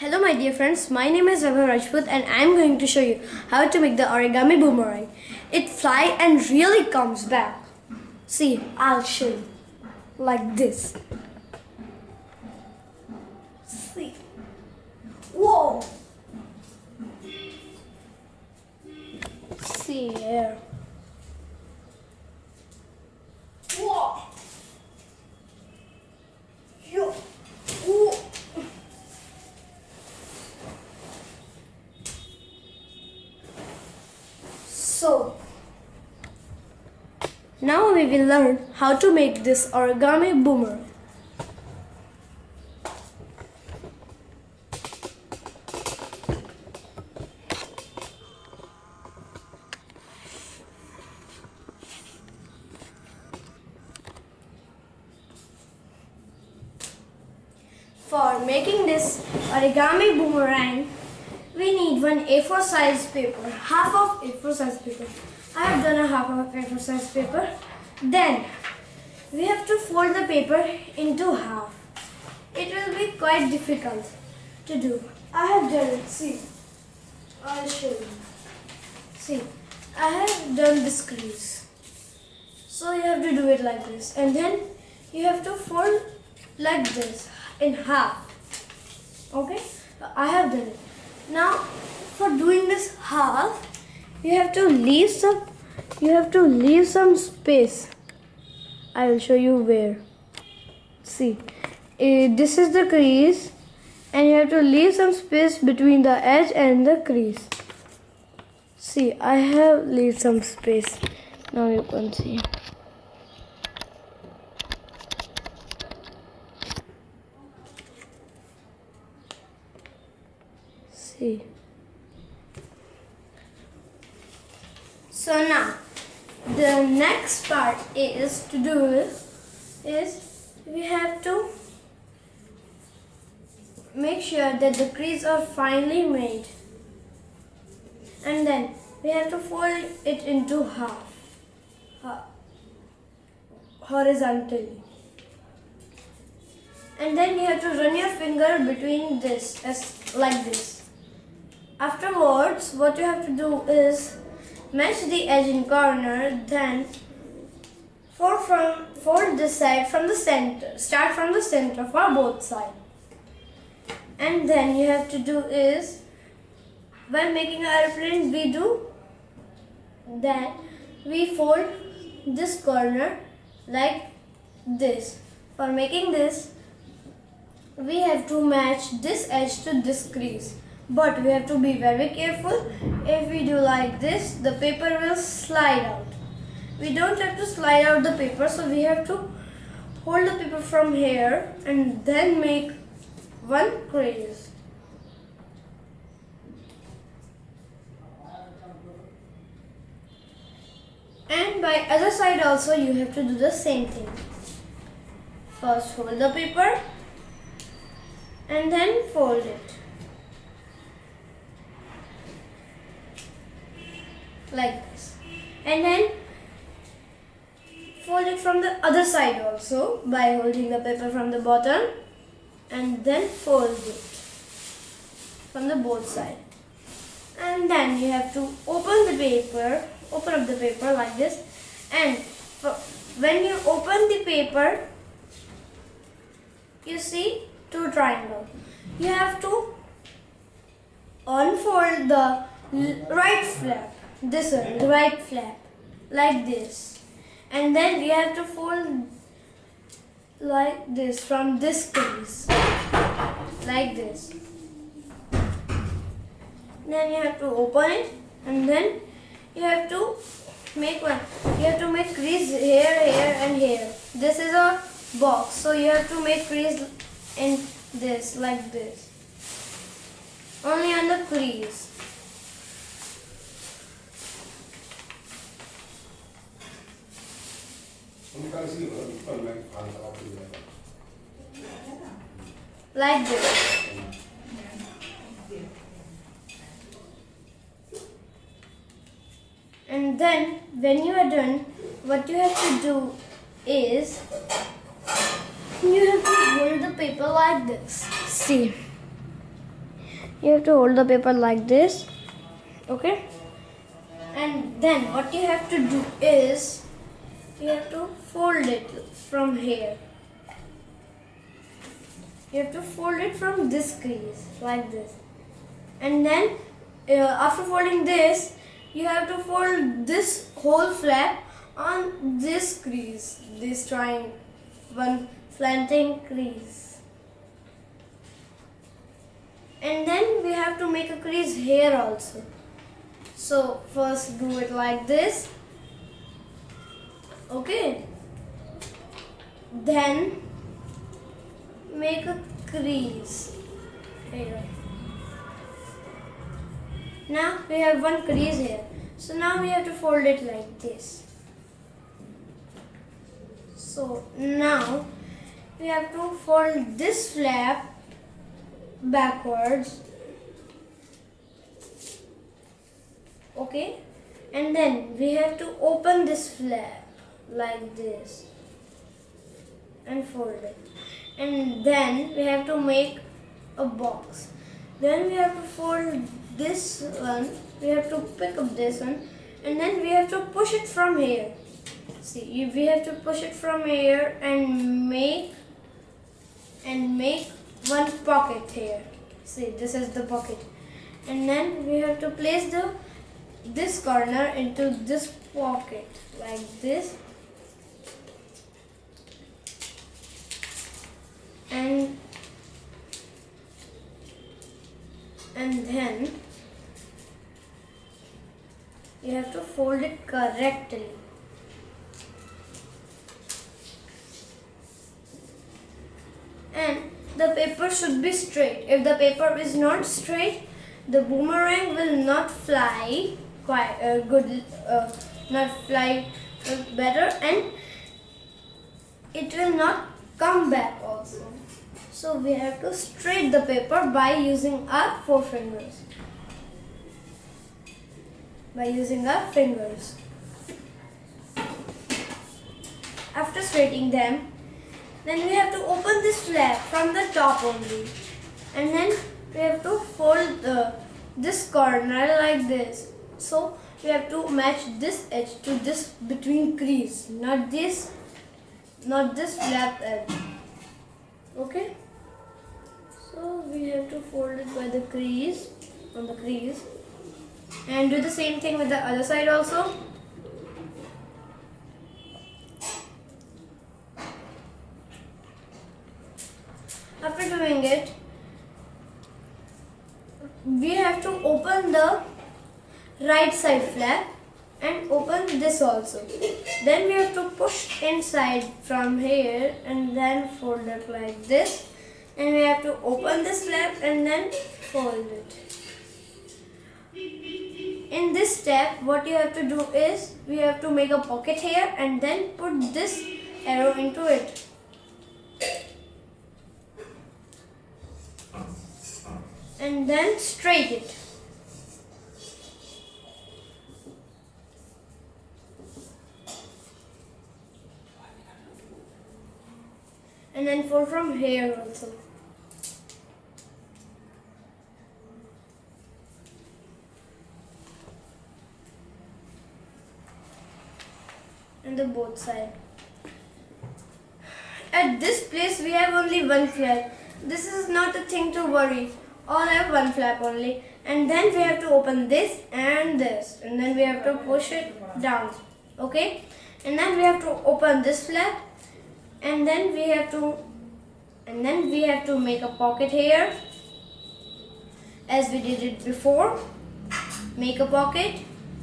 Hello my dear friends, my name is Rajput and I am going to show you how to make the origami boomerang. It flies and really comes back. See, I'll show you. Like this. See. Whoa! See here. Whoa! Yo! Whoa! So, now we will learn how to make this origami boomerang. For making this origami boomerang, we need one A4 size paper, half of A4 size paper. I have done a half of A4 size paper. Then we have to fold the paper into half. It will be quite difficult to do. I have done it. See, I'll show you. See, I have done this crease. So you have to do it like this, and then you have to fold like this in half. Okay, I have done it. Now, for doing this half, you have to leave some space. I will show you where. See, this is the crease, and you have to leave some space between the edge and the crease. See, I have leave some space. Now you can see. See. So now the next part is we have to make sure that the crease are finely made, and then we have to fold it into half horizontally, and then you have to run your finger between this like this. Afterwards, what you have to do is match the edge in corner, then fold this side from the center. Start from the center for both sides. And then you have to do is, when making an airplane, we fold this corner like this. For making this, we have to match this edge to this crease. But we have to be very careful. If we do like this, the paper will slide out. We don't have to slide out the paper, so we have to hold the paper from here and then make one crease. And by other side also you have to do the same thing. First hold the paper and then fold it. Like this, and then fold it from the other side also by holding the paper from the bottom, and then fold it from the both sides. And then you have to open up the paper like this, and when you open the paper, you see two triangles. You have to unfold the right flap. This one, the right flap, like this, and then you have to fold like this from this crease, like this. Then you have to open it, and then you have to make crease here, here, and here. This is a box, so you have to make crease in this, like this, only on the crease. Like this. And then when you are done, what you have to do is you have to hold the paper like this. See, you have to hold the paper like this, okay? And then what you have to do is you have to fold it from here. You have to fold it from this crease like this, and then after folding this, you have to fold this whole flap on this crease, this one slanting crease, and then we have to make a crease here also. So first do it like this, okay? Then make a crease here. Now we have one crease here. So now we have to fold it like this. So now we have to fold this flap backwards, okay? And then we have to open this flap like this and fold it. And then we have to make a box. Then we have to fold this one, we have to pick up this one, and then we have to push it from here. See, we have to push it from here and make one pocket here. See, this is the pocket. And then we have to place this corner into this pocket like this. And then you have to fold it correctly. And the paper should be straight. If the paper is not straight, the boomerang will not fly better, and it will not come back also. So we have to straighten the paper by using our four fingers. After straightening them, then we have to open this flap from the top only, and then we have to fold this corner like this. So we have to match this edge to this between crease, not this flap edge. Okay. So we have to fold it by the crease, on the crease, and do the same thing with the other side also. After doing it, we have to open the right side flap and open this also. Then we have to push inside from here and then fold it like this. And we have to open this flap and then fold it. In this step, what you have to do is, we have to make a pocket here and then put this arrow into it. And then straighten it. And then fold from here also. And the both side. At this place we have only one flap. This is not a thing to worry. All have one flap only. And then we have to open this and this. And then we have to push it down. Okay? And then we have to open this flap. And then we have to make a pocket here. As we did it before. Make a pocket.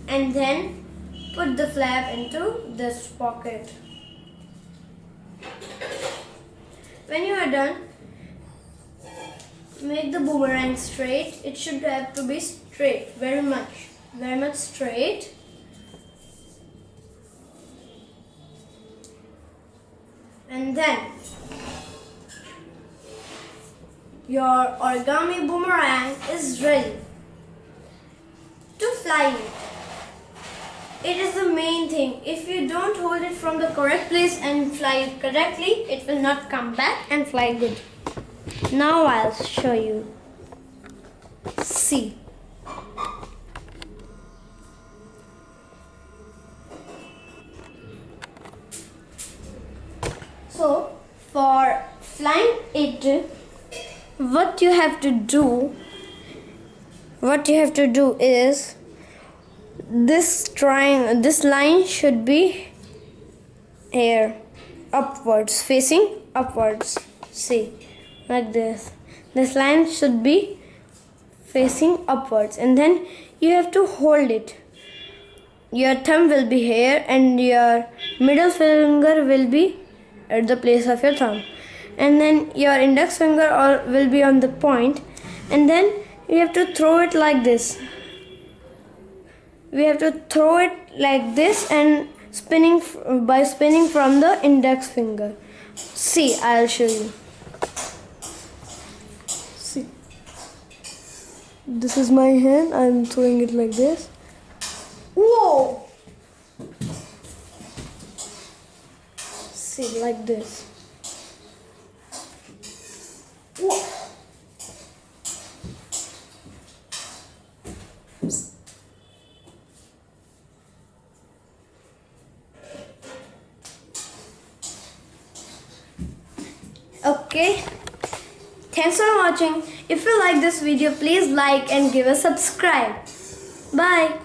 And then put the flap into this pocket. When you are done, make the boomerang straight. It should have to be straight, very much straight. And then your origami boomerang is ready to fly it. It is the main thing. If you don't hold it from the correct place and fly it correctly, it will not come back and fly good. Now I'll show you. C. So for flying it, what you have to do is this line should be here, upwards, facing upwards. See, like this. This line should be facing upwards, and then you have to hold it. Your thumb will be here and your middle finger will be at the place of your thumb, and then your index finger will be on the point, and then you have to throw it like this. We have to throw it like this and spinning from the index finger. See, I'll show you. See, this is my hand. I'm throwing it like this. Whoa! See, like this. Whoa! Okay, thanks for watching. If you like this video, please like and give a subscribe. Bye.